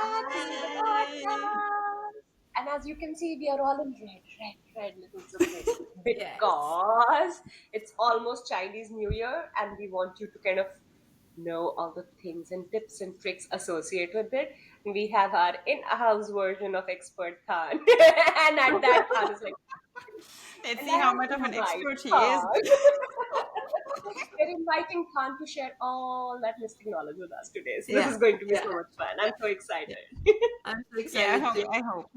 back to the podcast. And as you can see, we are all in red little zipper Yes. because it's almost Chinese New Year and we want you to kind of know all the things and tips and tricks associated with it. We have our in-house version of Expert Khan. And at that, Khan is like, Let's and see I how have much to of an invite expert he is. Khan. We're inviting Khan to share all that mystic knowledge with us today. So this Yeah, is going to be yeah, so much fun. I'm so yeah. excited. I'm so Yes. excited too. I hope.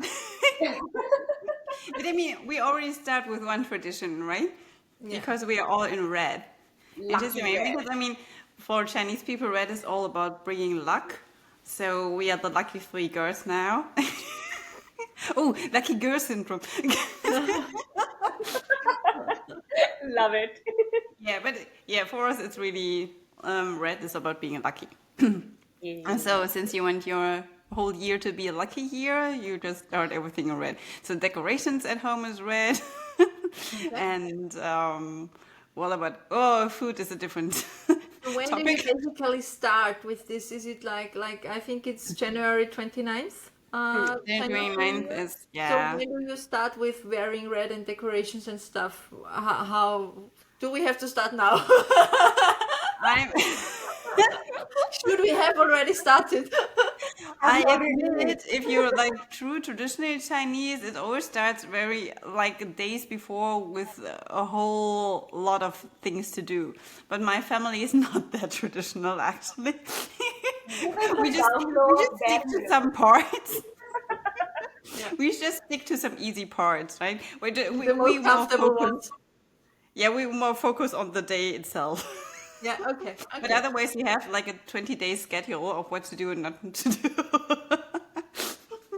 But I mean, we already start with one tradition, right? Yeah. Because we are all in red. And just Lucky amazing red. because I mean, for Chinese people, red is all about bringing luck. So we are the lucky three girls now. Oh, lucky girl syndrome. Love it. Yeah, but yeah, for us, it's really red is about being lucky. And Yeah. so, since you want your whole year to be a lucky year, you just start everything in red. So, decorations at home is red. Okay. And what about, oh, food is a different So when do you topic. basically start with this? Is it like I think it's January 29th, The Chinese New 29th Year? is, So yeah. when do you start with wearing red and decorations and stuff? How do we have to start now? I'm, Should we have already started? I'm I already in. admit, if you're like true traditional Chinese, it always starts very like days before with a whole lot of things to do. But my family is not that traditional, actually. You guys we are just down we low, just stick bare to some minimum. parts. Yeah, We just stick to some easy parts, right? the We most more comfortable focus. ones. Yeah, we more focus on the day itself. Yeah. Okay. But Okay. otherwise, you have like a 20-day schedule of what to do and not to do.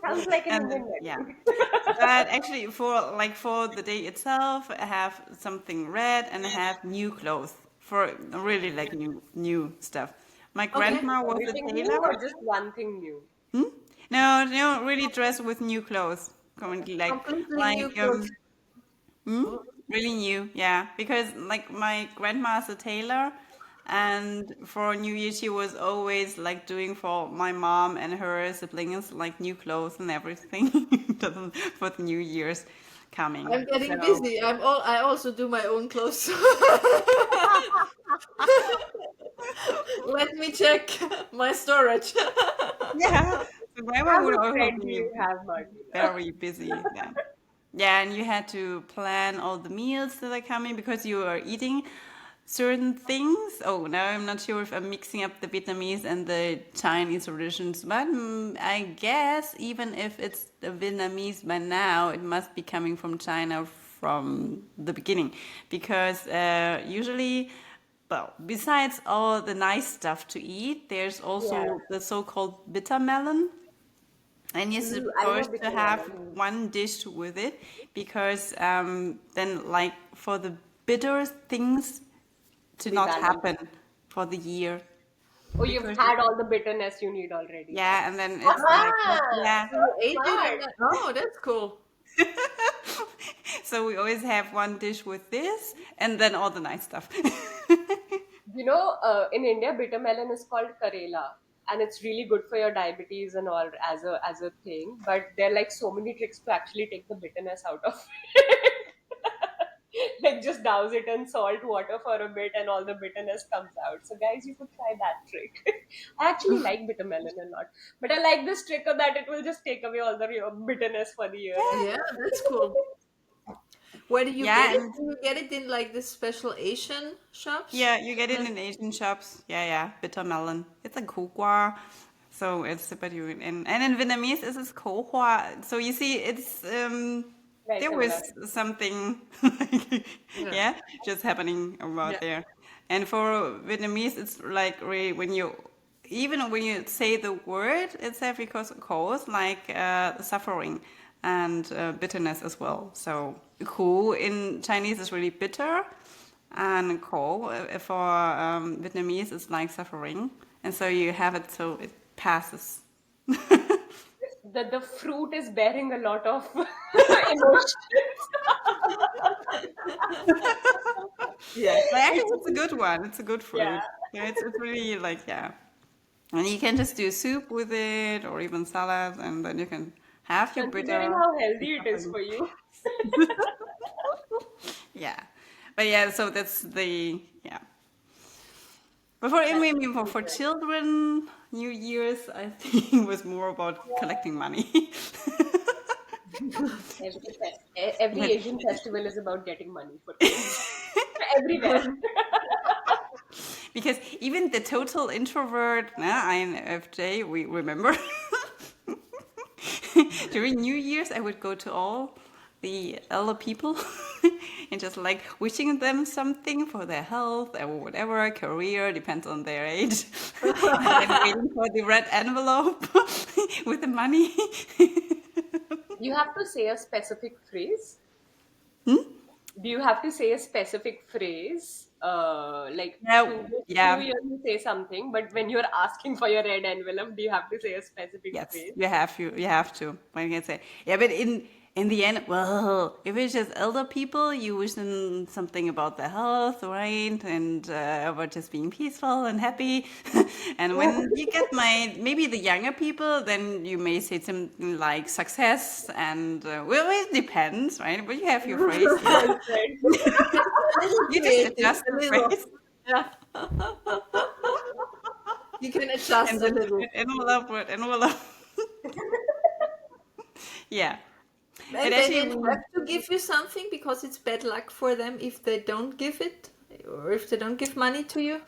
Sounds like an And Indian yeah. wedding. But actually, for the day itself, I have something red and I have new clothes for really like new stuff. My Okay. grandma was a Everything new or tailor. just one thing new? No, no, really dressed with new clothes, currently Completely new like clothes. really new, yeah. Because like my grandma's a tailor, and for New Year she was always like doing for my mom and her siblings like new clothes and everything for the New Year's coming. I'm getting So busy. I also do my own clothes. Let me check my storage. yeah, so grandma As would a also friend, be you have Martina. very busy then. Yeah, and you had to plan all the meals that are coming because you are eating certain things. Oh, now I'm not sure if I'm mixing up the Vietnamese and the Chinese traditions, but I guess even if it's the Vietnamese by now, it must be coming from China from the beginning because usually. Well, besides all the nice stuff to eat, there's Yeah. also the so-called bitter melon, and you're I know supposed to bitter have melon. one dish with it because then, like, for the bitter things to Be not balanced. happen for the year. Oh, you've Because, had all the bitterness you need already. yeah, and then it's like, Aha! yeah. So You ate it smart. and oh, that's cool. So we always have one dish with this and then all the nice stuff. In India, bitter melon is called Karela, and it's really good for your diabetes and all as a thing. But there are like so many tricks to actually take the bitterness out of it. Like just douse it in salt water for a bit, and all the bitterness comes out. So guys, you could try that trick. I actually like bitter melon a lot, but I like this trick of that it will just take away all the bitterness for the year. And Yeah, that's cool. Where do you get Yeah, it? and Do you get it in like the special Asian shops? yeah, you get it in Asian shops. Yeah, yeah, bitter melon. It's a khô. So it's but you and in Vietnamese it's is khô hoa. So you see, it's very there was similar. something, Yeah. yeah, just happening Yeah. about there. And for Vietnamese, it's like really when you even when you say the word itself, because khổ is like suffering and bitterness as well. So khổ in Chinese is really bitter, and khổ for Vietnamese is like suffering. And so you have it so it passes. The fruit is bearing a lot of emotions. Yeah. But actually, it's a good one. It's a good Yeah. fruit. Yeah, it's really like, yeah. And you can just do soup with it or even salad, and then you can have your Considering bitter. how healthy it is for you. Yeah. But yeah, so that's the, yeah. But for, I That's mean, really for good. children, New Year's, I think was more about collecting money. Every But Asian festival is about getting money for kids. Everywhere. because even the total introvert, INFJ, we remember during New Year's, I would go to all the elder people and just like wishing them something for their health or whatever, career, depends on their age. And then waiting for the red envelope with the money. You have to say a specific phrase. Do you have to say a specific phrase? Like Yeah, to yeah. you, you say something, but when you're asking for your red envelope, do you have to say a specific Yes, phrase? you have to. You have to. What can I say? Yeah, but in the end, well, if it's just elder people, you wish them something about their health, right, and about just being peaceful and happy. And when you get my maybe the younger people, then you may say something like success, and well, it depends, right? But you have your phrase. Yeah, Right, right. A little you just creative, adjust a the little. phrase, Yeah. You can adjust and a then little. envelope, word, envelope. Yeah, but And they actually, then have to give you something because it's bad luck for them if they don't give it or if they don't give money to you.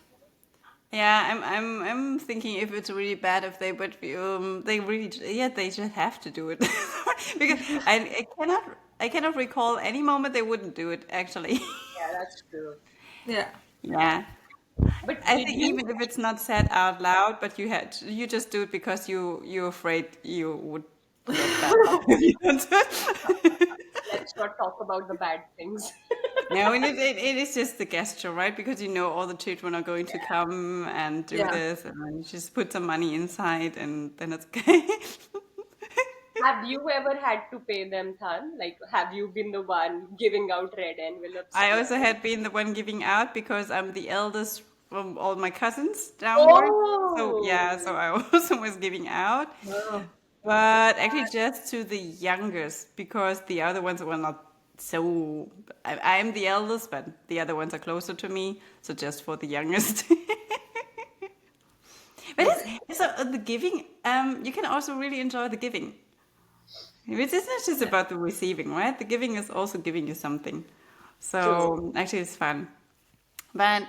yeah, I'm thinking if it's really bad if they, but they really, yeah, they just have to do it because I cannot recall any moment they wouldn't do it actually. Yeah, that's true. Yeah. Yeah, But I did think you? even if it's not said out loud, but you just do it because you're afraid you would get bad luck if you don't do it. Let's not talk about the bad things. No, and it is just a gesture, right? Because you know all the children are going to come and do Yeah. this, and then you just put some money inside, and then it's okay. Have you ever had to pay them, Than? Like, have you been the one giving out red envelopes I to also others? had been the one giving out because I'm the eldest from all my cousins downwards. So yeah, so Oh, I also was giving out, Oh. but actually just to the youngest because the other ones were not so. I'm the eldest, but the other ones are closer to me, so just for the youngest. But Okay. it's so the giving. You can also really enjoy the giving. It's not just Yeah. about the receiving, right? The giving is also giving you something. true. So actually, it's fun. But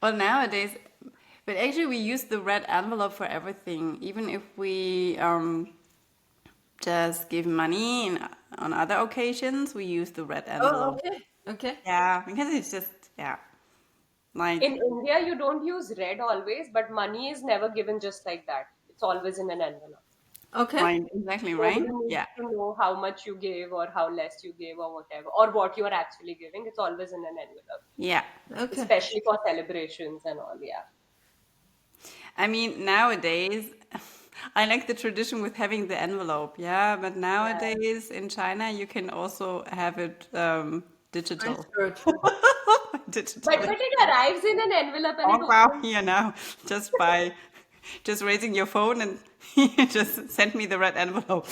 well, nowadays, but actually, we use the red envelope for everything. Even if we just give money on other occasions, we use the red Oh, envelope. okay. Okay. Yeah, because it's just yeah, like In India, you don't use red always, but money is never given just like that. It's always in an envelope. Okay. right, exactly right. Nobody needs Yeah, to know how much you gave or how less you gave or whatever, or what you are actually giving. It's always in an envelope, yeah. Okay. especially for celebrations and all. Yeah. I mean, nowadays, I like the tradition with having the envelope, yeah, but Yeah. nowadays in China, you can also have it digital. Transferred. But Digitally. it arrives in an envelope and it Oh, wow, opens. here now, just by just raising your phone and you just send me the red envelope.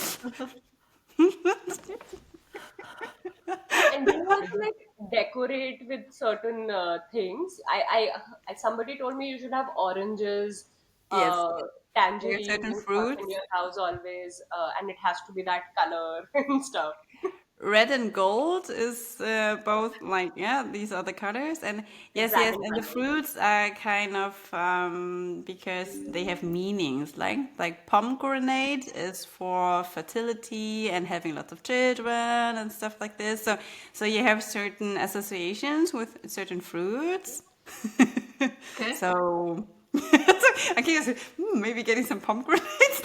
And you also like decorate with certain things. Somebody told me you should have oranges, Yes, uh, we have tangerines certain and stuff in fruits. your house always, and it has to be that color and stuff. Red and gold is both like yeah, these are the colors, and The yes, yes, dragon and the colors. fruits are kind of because they have meanings. Like pomegranate is for fertility and having lots of children and stuff like this. So you have certain associations with certain fruits. Okay. So. I guess maybe getting some pomegranates.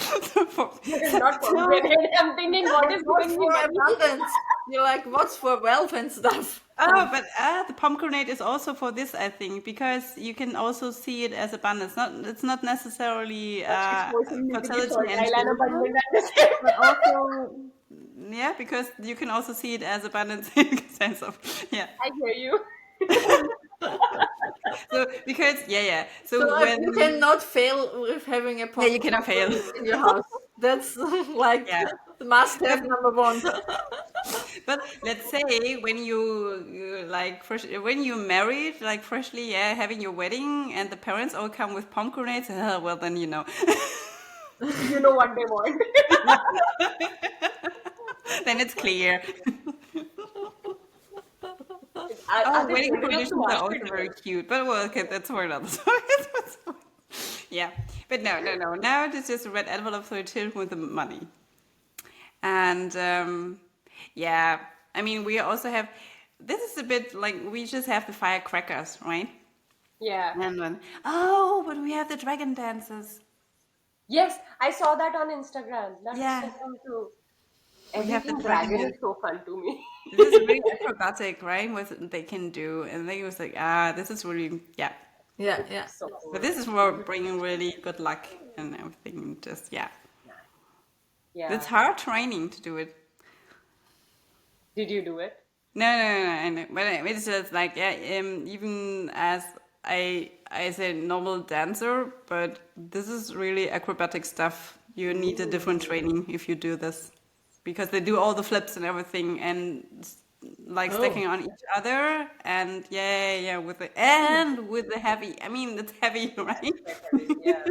Not No, pomegranate. I'm thinking, what but is not giving me for money? abundance. You're like, what's for wealth and stuff? Oh, but the pomegranate is also for this, I think, because you can also see it as abundance. Not, it's not necessarily She's forcing me to be fertility and fertile and children, abundant at the same but also yeah, because you can also see it as abundance in the sense of yeah. I hear you. So because So so when you cannot fail with having a you cannot fail. pomegranate in your house. That's like Yeah. the must-have But number one. but let's say when you like fresh when you married like freshly, yeah, having your wedding and the parents all come with pomegranates, well then you know. You know what they want. Then it's clear. Are Oh, they wedding old enough to traditions are ask also it very well? cute. But well, okay, that's for another story. Yeah. But no. Now it is just a red envelope for the children with the money. And yeah, I mean, we also have, this is a bit like we just have the firecrackers, right? Yeah. And then, oh, but we have the dragon dances. Yes, I saw that on Instagram. That was Yeah, so cool too. we have the Everything dragon dragon is dance. so fun to me. This is really acrobatic, right? What they can do. And they was like, this is really, yeah. Yeah, yeah. So But cool. this is for bringing really good luck and everything. Just, yeah. It's Yeah. hard training to do it. Did you do it? No. I know. But it's just like, yeah, even as as a normal dancer, but this is really acrobatic stuff. You need a different Ooh. training if you do this, because they do all the flips and everything and like Oh, stacking on each other and yeah with the heavy. I mean, it's heavy, It's right? quite heavy. Yeah.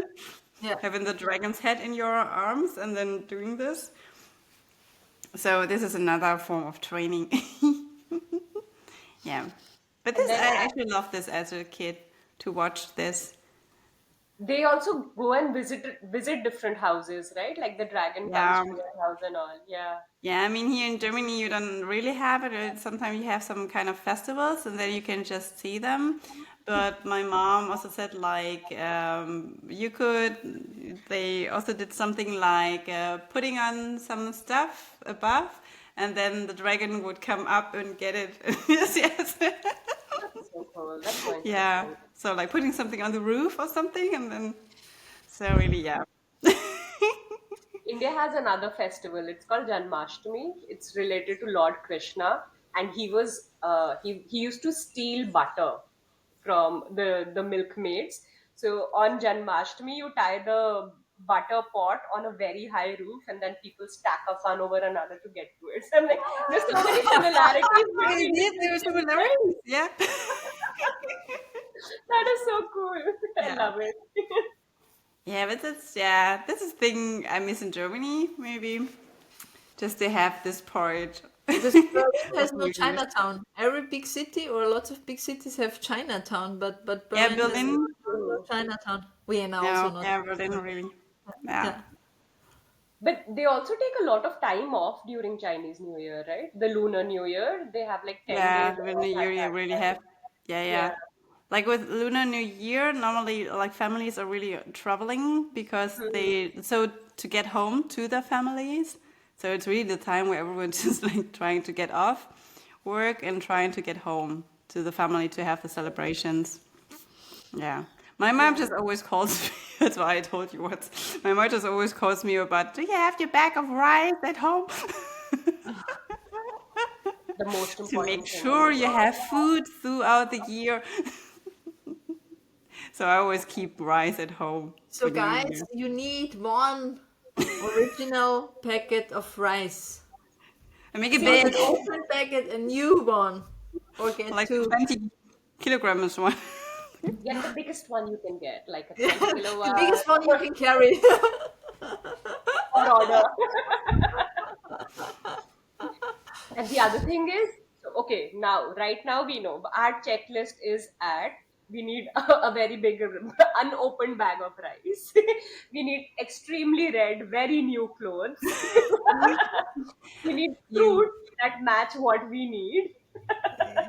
yeah. Having the dragon's head in your arms and then doing this. So this is another form of training. Yeah. But And this, then I actually love this as a kid to watch this. they also go and visit different houses, right? Like the dragon comes Yeah. to your house and all. Yeah. Yeah, I mean, here in Germany, you don't really have it. Sometimes you have some kind of festivals and then you can just see them. But my mom also said, like, they also did something like putting on some stuff above, and then the dragon would come up and get it. Yes. That's so cool. That's so Yeah. interesting. So, like putting something on the roof or something, and then, so really, yeah. India has another festival. It's called Janmashtami. It's related to Lord Krishna, and he used to steal butter from the milkmaids. So on Janmashtami, you tie the butter pot on a very high roof, and then people stack a fun over another to get to it. So I'm like, there's so many similarities between Indeed, there different are things. That similarities. Yeah. that is so cool. I Yeah. love it. Yeah, but this is thing I miss in Germany, maybe. Just to have this part Because Berlin of has no New Year's. Chinatown. Every big city or lots of big cities have Chinatown, but Yeah, Berlin has Berlin. no True. Chinatown. Vienna also No, not. yeah, Berlin really. Yeah. Yeah. But they also take a lot of time off during Chinese New Year, right? The Lunar New Year, they have like 10 days Yeah, when off the at year you that really time. have. Yeah. Yeah. Like with Lunar New Year, normally like families are really traveling because to get home to their families. So it's really the time where everyone's just like trying to get off work and trying to get home to the family to have the celebrations. Yeah. My mom Yeah. just always calls me. That's why I told you what. My mom just always calls me about, do you have your bag of rice at home? The most To make important thing in sure the you world. have food throughout the year. So I always keep rice at home So for New guys, Year. you need one original packet of rice. I make it If you have big, an open packet, a new one, or get like two. 20 kilograms one. Get the biggest one you can get, like a 20 The kilowatt biggest one you can carry. or order. And the other thing is, so, okay, now, right now we know our checklist is at we need a very big unopened bag of rice. We need extremely red, very new clothes. We need You fruits that match what we need.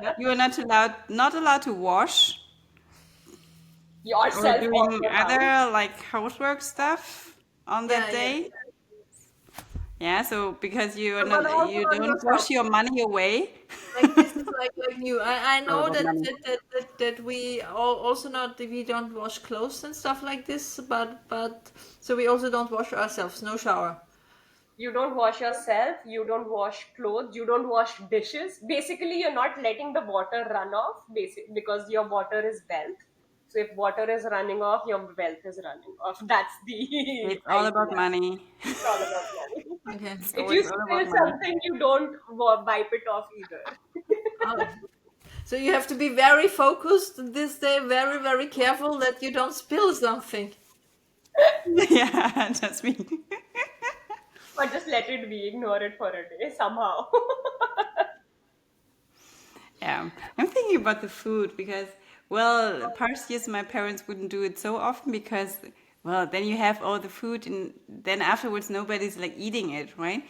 Yeah. you are not allowed to wash or Yourself or doing your house. other like housework stuff on that Yeah, yeah. day. Yeah, so because But also you on don't yourself. wash your money away. Like this is like new. I All know about money. that we also not we don't wash clothes and stuff like this, but so we also don't wash ourselves. No shower. You don't wash yourself, you don't wash clothes, you don't wash dishes. Basically, you're not letting the water run off because your water is wealth. So if water is running off, your wealth is running off. That's the It's all about idea. money. It's all about money. Okay. It's If you always all spill about money. something, you don't wipe it off either. Oh. So you have to be very focused this day, very, very careful that you don't spill something. Yeah, just me. Or just let it be, ignore it for a day somehow. Yeah, I'm thinking about the food because, well, past years my parents wouldn't do it so often because, well, then you have all the food and then afterwards nobody's like eating it, right?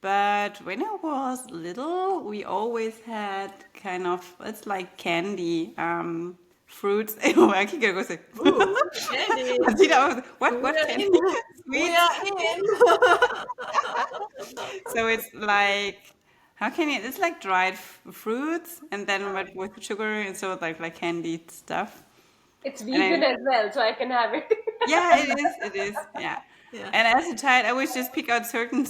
But when I was little, we always had kind of, it's like candy, fruits. Oh, I can go say, Ooh, candy. what We are candy? in. We Sweets. are in. So it's like, how can you? It's like dried fruits, and then with sugar and so like candied stuff. It's And vegan I, as well, so I can have it. yeah, it is, yeah. Yeah. And as a child, I always just pick out certain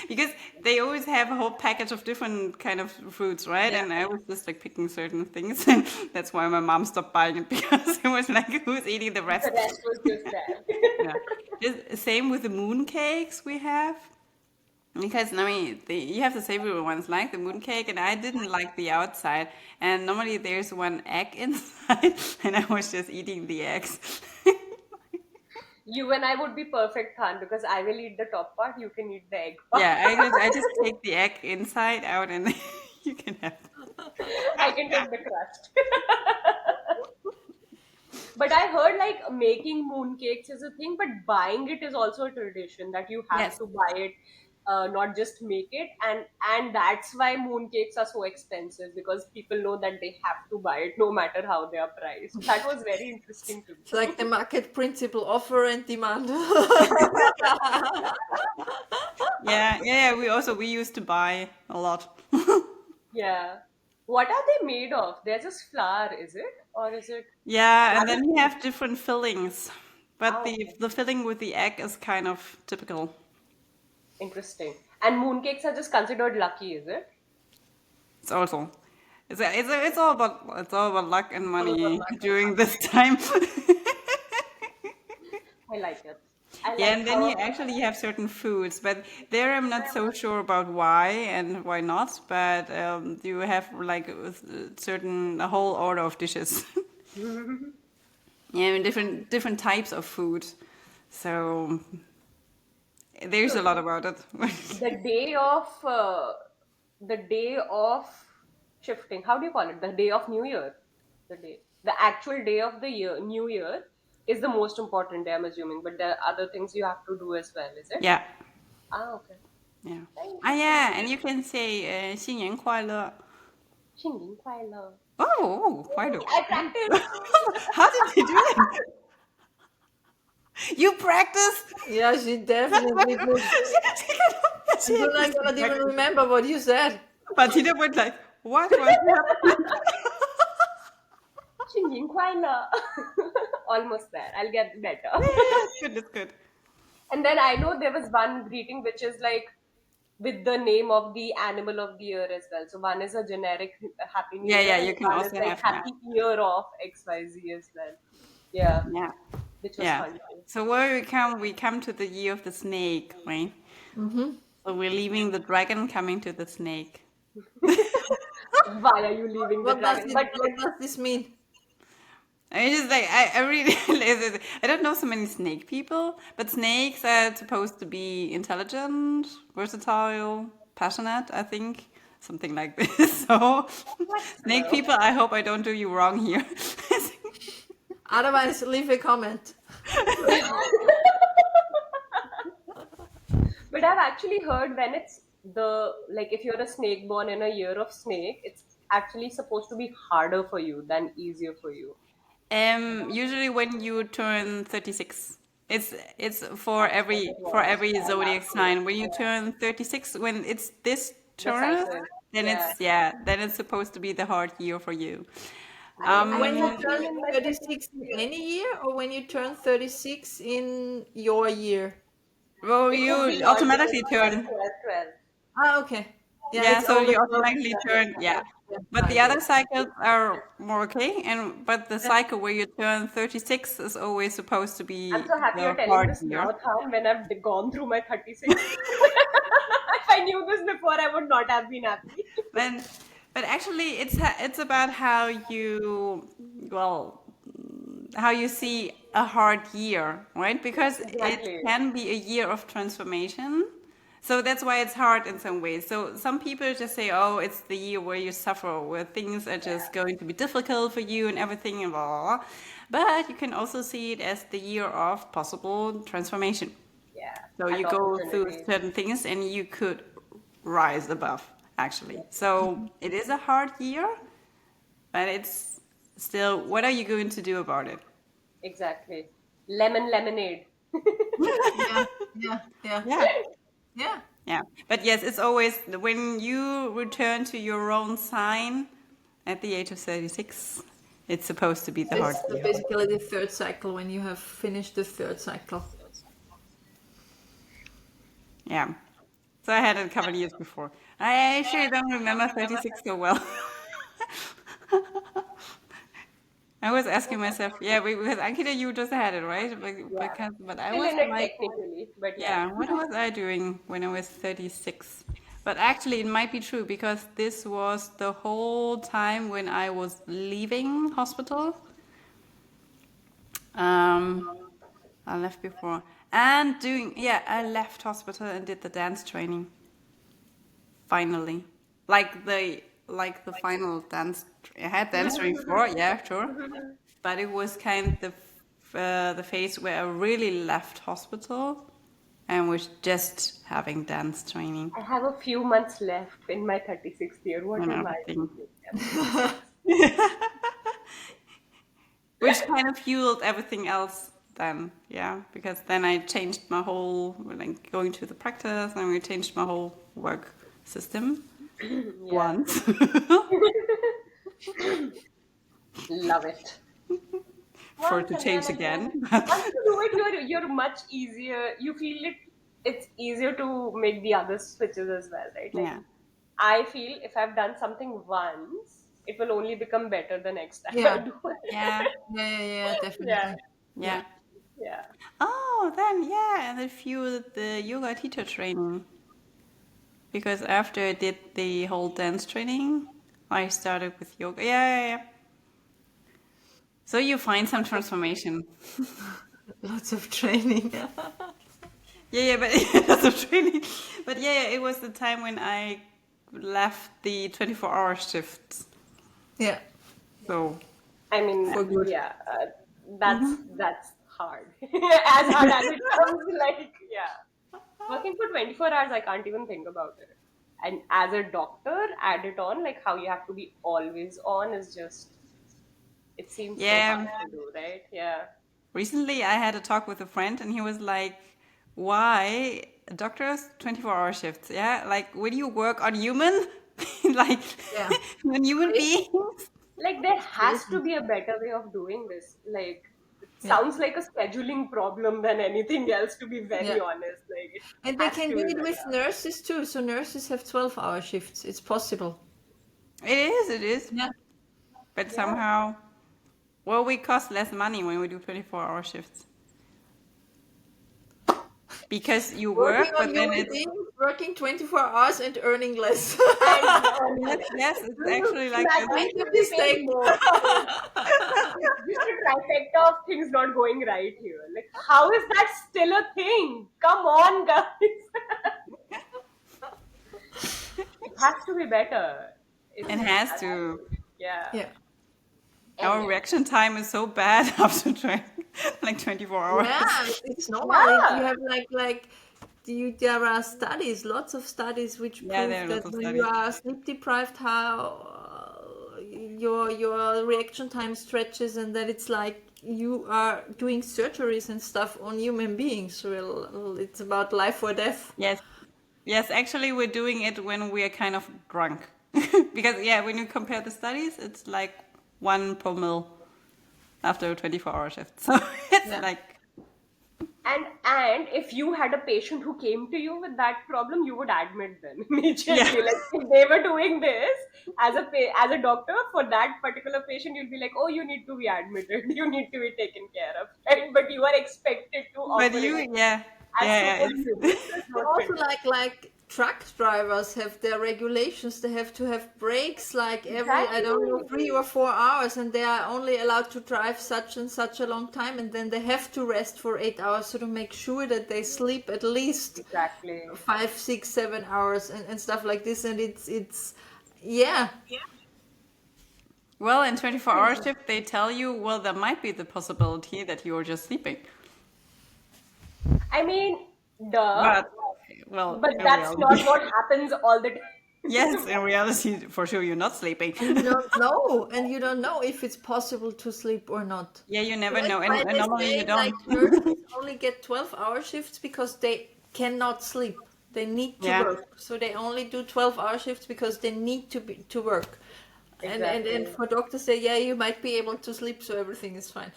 because they always have a whole package of different kind of fruits, right? Yeah. And I was just like picking certain things, and that's why my mom stopped buying it because it was like, who's eating the The rest? rest was just there. Yeah. Just, same with the moon cakes we have. Because I mean, you have the savory ones like the mooncake, and I didn't like the outside. And normally there's one egg inside, and I was just eating the eggs. You and I would be perfect, Khan, because I will eat the top part, you can eat the egg part. Yeah, I just take the egg inside out, and you can have. I can take the crust. But I heard like making mooncakes is a thing, but buying it is also a tradition that you have Yes. to buy it, not just make it, and that's why mooncakes are so expensive because people know that they have to buy it no matter how they are priced. That was very interesting to It's like me. the market principle, offer and demand. Yeah. We used to buy a lot. Yeah. What are they made of? They're just flour, is it? Or is it? Yeah, and That is then we have different fillings, but ah, the okay. filling with the egg is kind of typical. Interesting. And mooncakes are just considered lucky, is it? It's also it's all about luck and All about money luck and during money. this time. I like it. I Yeah, like and then how you actually have certain foods, but there I'm not so sure about why and why not. But you have like certain a whole order of dishes. Yeah, and different types of food. So there's so a lot about it. the day of the day of shifting. How do you call it? The day of New Year. The actual day of the year, New Year, is the most important day. I'm assuming, but there are other things you have to do as well. Is it? Yeah, Ah, okay. yeah. Very Ah, interesting. yeah, and you can say 新年快乐. 新年快乐. Oh, quite a. I practiced. How did you do it? You practice? Yeah, she definitely did. She People had are to gonna even practice. remember what you said. But Tina went like, what was happening? 新年快乐. Almost there. I'll get better. Yeah, it's good, it's good. And then I know there was one greeting which is like with the name of the animal of the year as well. So one is a generic Happy New Year, Yeah, and you can one is also like have, yeah. Happy Year of XYZ as well. Yeah, Yeah, which was yeah. fun too. So where we come to the year of the snake, right? Mm-hmm. So we're leaving the dragon, coming to the snake. Why are you leaving the dragon? But What does this mean? I mean, just like I really, I don't know so many snake people, but snakes are supposed to be intelligent, versatile, passionate. I think something like this. So, snake flexible. people, I hope I don't do you wrong here. Otherwise, leave a comment. But I've actually heard when it's the like if you're a snake born in a year of snake, it's actually supposed to be harder for you than easier for you. Usually when you turn 36, it's for That's what every it for was every zodiac last year. sign. When you Yeah. turn 36, when it's this The turn, cycle. then Yeah. then it's supposed to be the hard year for you. I When you have Um, been turn in my 36 36 in year. any year, or when you turn 36 in your year? Well, It would be you not because automatically 12, turn. 12, 12. Ah, okay. Yeah, Yeah, it's so all the you 12. automatically turn. Yeah, Yeah, yeah. but I the get other it. cycles are more okay. And but the Yeah. cycle where you turn 36 is always supposed to I'm be so happy you're the telling hard this year. now, Than, when I've gone through my 36. If I knew this before, I would not have been happy. But but actually, it's about how you well how you see a hard year, right? Because it Exactly. can be a year of transformation. So that's why it's hard in some ways. So some people just say, "Oh, it's the year where you suffer, where things are just going to be difficult for you and everything and blah, blah, blah." But you can also see it as the year of possible transformation. Yeah. So you And go through opportunities. certain things and you could rise above, actually. So it is a hard year, but it's still, what are you going to do about it? Exactly. Lemon lemonade. Yeah, yeah, yeah, Yeah. yeah. Yeah. But yes, it's always when you return to your own sign at the age of 36, it's supposed to be the So hard it's year. basically the third cycle when you have finished the third cycle. Yeah. So I had it a couple of years before. I actually don't remember 36 so well. I was asking myself, yeah, because Ankita, you just had it, right? Yeah. But I Still was in it like, technically, but yeah. yeah, what was I doing when I was 36? But actually, it might be true because this was the whole time when I was leaving hospital. Um, I left before. And yeah, I left hospital and did the dance training. Finally. Like the final dance. I had dance training before, yeah, sure. But it was kind of the phase where I really left hospital and was just having dance training I have a few months left in my 36th year. What and am I everything, doing? I'm 36. which kind of fueled everything else then, yeah, because then I changed my whole, like going to the practice and we changed my whole work system Yeah. once. Love it. For Once to change again, again. again. Once you do it, you're much easier. You feel it's easier to make the other switches as well, right? Like Yeah. I feel if I've done something once, it will only become better the next time I Yeah, do it. Yeah. yeah, yeah, yeah, Yeah, definitely. Yeah. Yeah. yeah. Oh, then yeah, and then fueled the yoga teacher training. Because after I did the whole dance training, I started with yoga. Yeah, yeah, yeah. So you find some transformation. Lots of training. Yeah, yeah, but lots of training. But yeah, yeah, it was the time when I left the 24-hour shifts. Yeah, So I mean, for good. yeah, that's hard. As hard as it comes, like yeah. Working for 24 hours, I can't even think about it. And as a doctor, add it on, like how you have to be always on is just, it seems so hard yeah, to do, right? Yeah. recently I had a talk with a friend and he was like, why doctors 24-hour shifts? Yeah, like when you work on human, like Yeah, on human crazy. beings. Like there It's has to crazy. be a better way of doing this. Like it Yeah, sounds like a scheduling problem than anything else, to be very yeah. honest. Like it And they has can to do be it with better. nurses too. So nurses have 12-hour shifts. It's possible. It is. Yeah. But Yeah. somehow, well, we cost less money when we do 24-hour shifts. Because you Working work, on but then human it's, beings, working 24 hours and earning less. And earning yes, less. yes, it's Mm, actually like this. imagine Make if a you'll be paid mistake. more. Like, just a trifecta of things not going right here. Like, how is that still a thing? Come on, guys. It has to be better. It It has has to. to. Yeah. Yeah. Our Anyway. reaction time is so bad after like 24 Yeah, hours. it's normal. You Yeah. have there are studies, lots of studies which Yeah, there prove are that lots of when you studies. are sleep deprived, how your reaction time stretches, and that it's like you are doing surgeries and stuff on human beings. Well, it's about life or death. Yes. Yes, actually, we're doing it when we are kind of drunk. Because, yeah, when you compare the studies, it's like 1 per mil after a 24-hour shift. So it's Yeah. like, And if you had a patient who came to you with that problem, you would admit them Yeah. immediately. Like if they were doing this as a doctor for that particular patient, you'll be like, oh, you need to be admitted, you need to be taken care of, right? But you are expected to But offer it you, yeah, as yeah, yeah. superhuman. There's no Also, fit. like truck drivers have their regulations. They have to have breaks like every, I don't know, Exactly. 3 or 4 hours, and they are only allowed to drive such and such a long time, and then they have to rest for 8 hours, so to make sure that they sleep at least Exactly. 5, 6, 7 hours, and stuff like this. And it's yeah. Well, in 24-hour shift, they tell you, well, there might be the possibility that you're just sleeping. I mean, duh, But, well, but in that's not reality, what happens all the yes, time. in reality, for sure, you're not sleeping. And you don't know if it's possible to sleep or not. Yeah, you So never know. that's why And they normally you say like don't. nurses only get 12-hour shifts because they cannot sleep. They need to Yeah. work. So they only do 12-hour shifts because they need to work. And Exactly. for doctors say, yeah, you might be able to sleep, so everything is fine.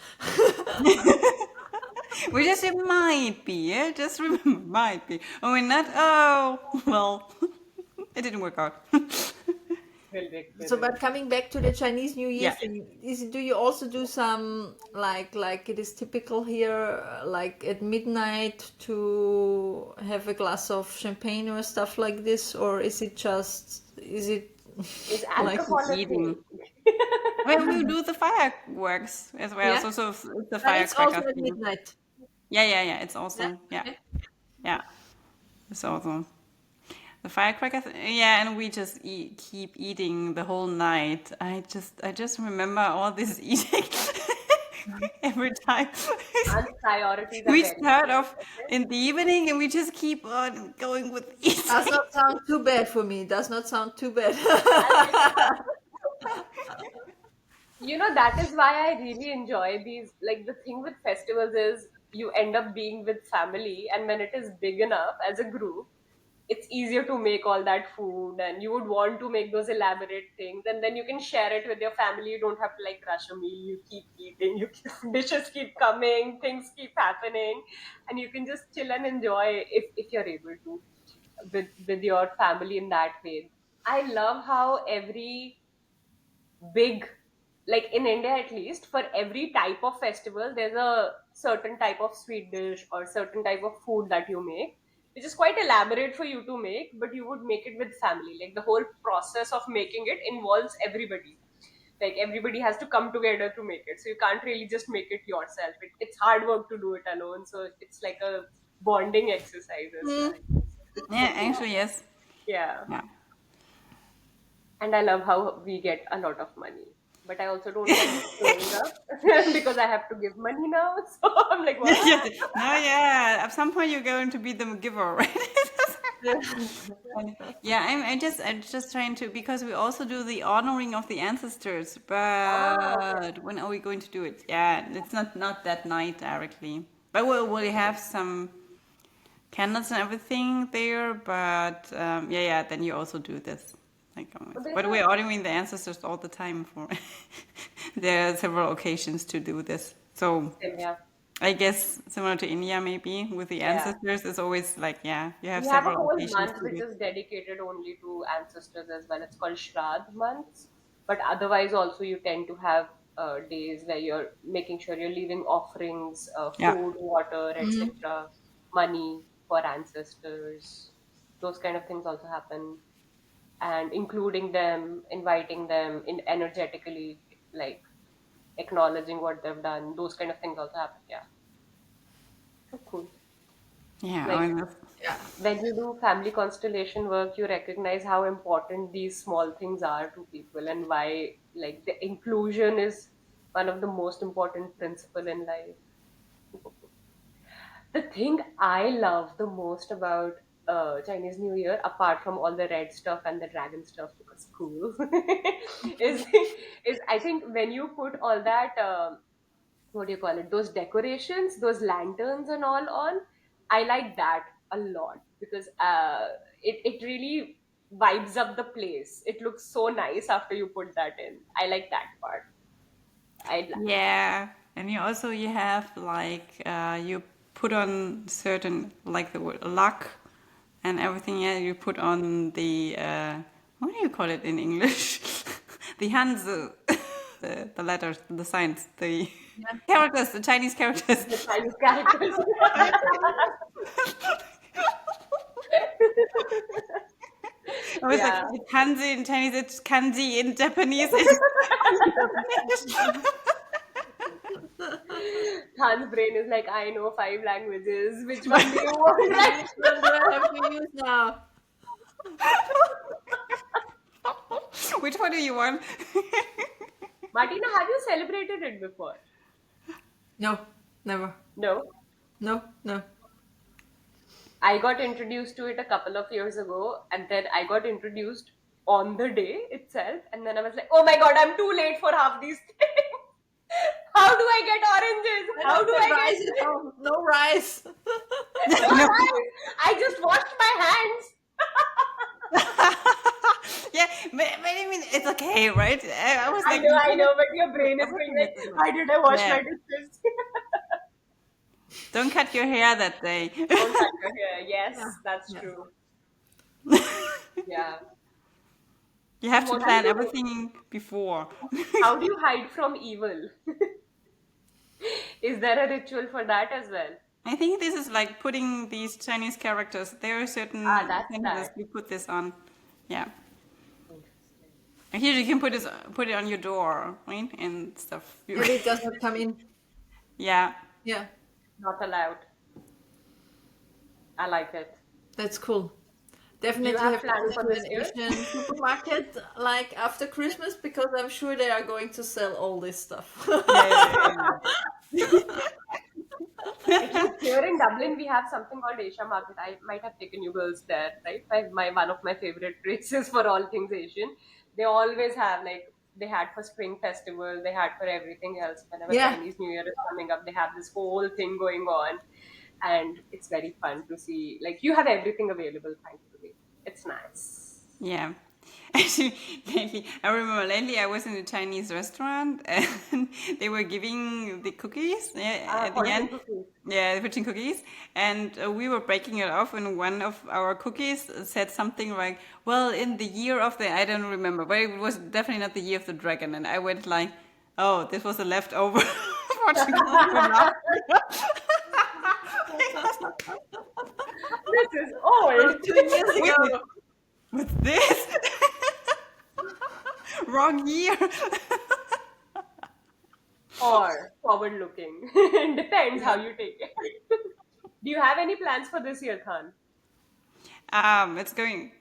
We just, it might be, yeah? Just remember, might be. Oh, we're not, oh, well, it didn't work out. So, Ridiculous. but coming back to the Chinese New Year Yeah. thing, do you also do some like it is typical here, like at midnight to have a glass of champagne or stuff like this, or is it Is like alcohol a thing? Eating. Well, we do the fireworks as well. yeah? So it's the But it's also firecracker at theme. midnight. Yeah, yeah, yeah. It's Yeah. also, yeah, Okay. yeah. It's also the firecracker. Yeah, and we just keep eating the whole night. I just remember all this eating every time. And priorities are We very start clear. off in the evening and we just keep on going with Does eating. not sound too bad for me. Does not sound too bad. That is why I really enjoy these. Like, the thing with festivals is you end up being with family, and when it is big enough as a group, it's easier to make all that food, and you would want to make those elaborate things, and then you can share it with your family. You don't have to like rush a meal. You keep eating, dishes keep coming, things keep happening, and you can just chill and enjoy if you're able to with your family in that way. I love how every big, like in India at least, for every type of festival there's a certain type of sweet dish or certain type of food that you make, which is quite elaborate for you to make, but you would make it with family. Like the whole process of making it involves everybody. Like everybody has to come together to make it, so you can't really just make it yourself. It's hard work to do it alone, so it's like a bonding exercise as Hmm. well. Yeah, actually, yes. Yeah. Yeah. And I love how we get a lot of money. But I also don't like showing up because I have to give money now. So I'm like, Yeah, what? yeah. No, yeah. At some point, you're going to be the giver, right? Yeah, I'm just trying to, because we also do the honoring of the ancestors. Ah, okay. But when are we going to do it? Yeah, it's not that night directly. But we'll have some candles and everything there. But yeah, yeah. Then you also do this. Like, So there's but a we're honoring the ancestors all the time. For there are several occasions to do this. So system, yeah. I guess similar to India, maybe with the Yeah. ancestors, it's always like, yeah, you have We have a several whole occasions month to which do. is dedicated only to ancestors as well. It's called Shraddh months. But otherwise, also, you tend to have days where you're making sure you're leaving offerings, Yeah, food, water, etc., money for ancestors. Those kind of things also happen. And including them, inviting them in energetically, like acknowledging what they've done. Those kind of things also happen. Yeah, so cool. yeah. I Like mean, Yeah. when you do family constellation work, you recognize how important these small things are to people and why, like, the inclusion is one of the most important principle in life. The thing I love the most about Chinese New Year, apart from all the red stuff and the dragon stuff because cool, is is I think when you put all that what do you call it? Those decorations, those lanterns and all on. I like that a lot because it really vibes up the place. It looks so nice after you put that in. I like that part. I yeah, and you also you have like you put on certain, like the word luck and everything. Yeah, you put on the what do you call it in English? The hands, the letters, the signs, the Yeah. characters, the Chinese characters. The Chinese characters. I was like, Yeah. it's kanji in Chinese, it's kanji in Japanese. It's Khan's brain is like, I know 5 languages. Which one do you want? Right? Which one do I have to use now? Which one do you want? Martina, have you celebrated it before? No, never. No. No, no. I got introduced to it a couple of years ago, and then I got introduced on the day itself, and then I was like, oh my god, I'm too late for half these things. How do I get oranges? How do I rice get at home. No rice. no No. rice? I just washed my hands. Yeah, but I mean, it's okay, right? I was like, I know, but your brain is going like, why did I wash Yeah. my dishes? Don't cut your hair that day. Don't cut your hair. Yes, that's Yeah. true. Yeah. You have to What do plan you- everything before. How do you hide from evil? Is there a ritual for that as well? I think this is like putting these Chinese characters. There are certain That's sentences that. you put this on. Yeah. And here you can put it on your door, right? And stuff. But it does not come in. Yeah. Yeah, Not allowed. I like it. that's cool. Definitely have have to plans go for to this an year? Asian supermarket like after Christmas because I'm sure they are going to sell all this stuff. Here in Dublin, we have something called Asia Market. I might have taken you girls there, right? My one of my favorite places for all things Asian. They always have like they had for Spring Festival, they had for everything else. Whenever Yeah. Chinese New Year is coming up, they have this whole thing going on, and it's very fun to see. Like you have everything available, thankfully. It's nice. Yeah. Actually, I remember lately I was in a Chinese restaurant and they were giving the cookies at the Fortune end. cookies. Yeah, the fortune cookies. And we were breaking it off, and one of our cookies said something like, well, in the year of the, I don't remember, but it was definitely not the year of the dragon. And I went like, oh, this was a leftover fortune cookie from last This is old. 2 years ago. What's this? Wrong year. Or forward looking. Depends how you take it. Do you have any plans for this year, Khan? It's going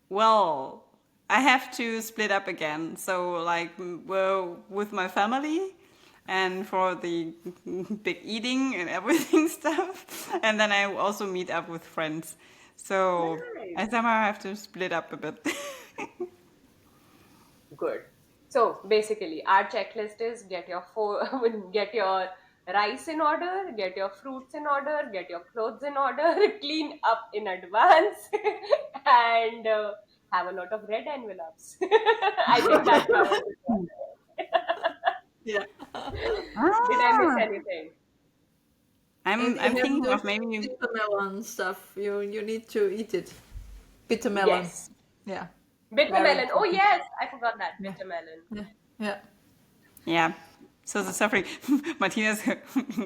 well. I have to split up again. So like, well, with my family, and for the big eating and everything stuff, and then I also meet up with friends. So Nice. I somehow have to split up a bit. Good. So basically, our checklist is get your rice in order, get your fruits in order, get your clothes in order, clean up in advance, and have a lot of red envelopes. I think that covers it. Yeah. Did I miss anything? And I'm you have thinking the of maybe. bitter melon stuff. You need to eat it. Bitter melon. Yes. Yeah. Bitter Very melon. Oh important. yes, I forgot that. Yeah. Bitter melon. Yeah. Yeah. Yeah. So the suffering. Martina's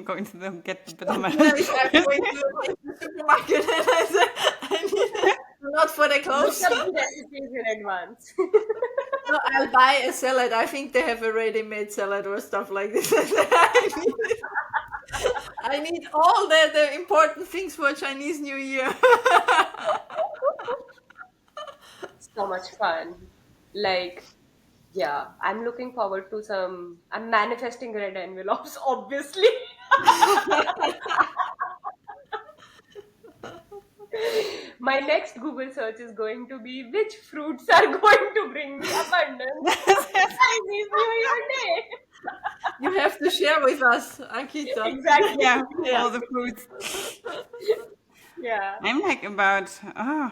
going to get the bitter Yeah, melon. if I'm going to the supermarket and I say I need it, not for the Look clothes. up the recipes in advance. No, I'll buy a salad. I think they have a ready-made salad or stuff like this. I need it. I need all the important things for Chinese New Year. So much fun. Like, yeah, I'm looking forward to some. I'm manifesting red envelopes, obviously. My next Google search is going to be which fruits are going to bring me abundance Chinese New Year Day. You have to share with us, Ankita. Exactly. Yeah, Yeah. all the fruits. Yeah. I'm like about, I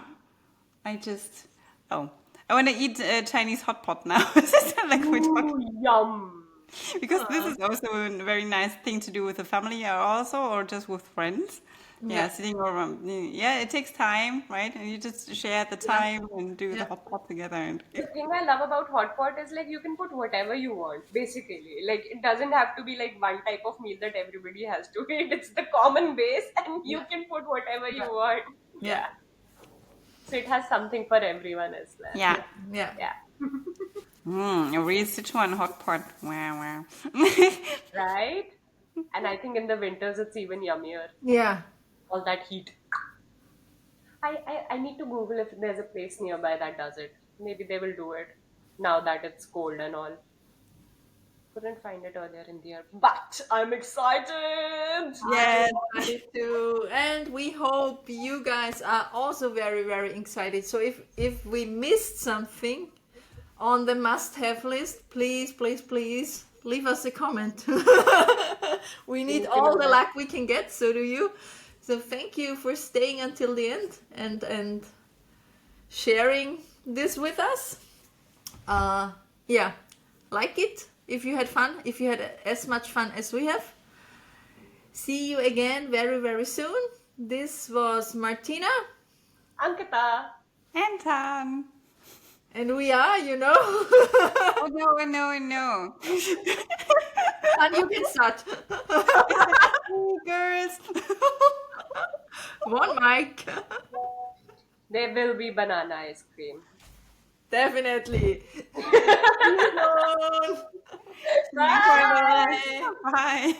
want to eat Chinese hot pot now. Is that like we talk? Ooh, yum. Because this is also a very nice thing to do with the family also, or just with friends. Yeah, Yeah, sitting around. Yeah, it takes time, right? And you just share the yeah, time and do the yeah, hot pot together. And The thing I love about hot pot is like you can put whatever you want, basically. Like it doesn't have to be like one type of meal that everybody has to eat. It's the common base, and you yeah, can put whatever you yeah, want. yeah, Yeah. So it has something for everyone as well. yeah. yeah. Yeah. A real Sichuan hot pot. Wow, wow. Right? And I think in the winters it's even yummier. Yeah. All that heat. I need to Google if there's a place nearby that does it. Maybe they will do it now that it's cold and all. Couldn't find it earlier in the year. But I'm excited! I'm Yes. excited too, and we hope you guys are also very, very excited. So if we missed something on the must-have list, please, please, please leave us a comment. We We need need to all know the that. luck we can get. So do you. So thank you for staying until the end and sharing this with us. Yeah, like it if you had fun, if you had as much fun as we have. See you again very, very soon. This was Martina, Ankita! Anton. and we are, Oh no, no, no. and you can start. Hey, girls. One mic. There will be banana ice cream. Definitely. See you soon. See you for Bye! that. Bye.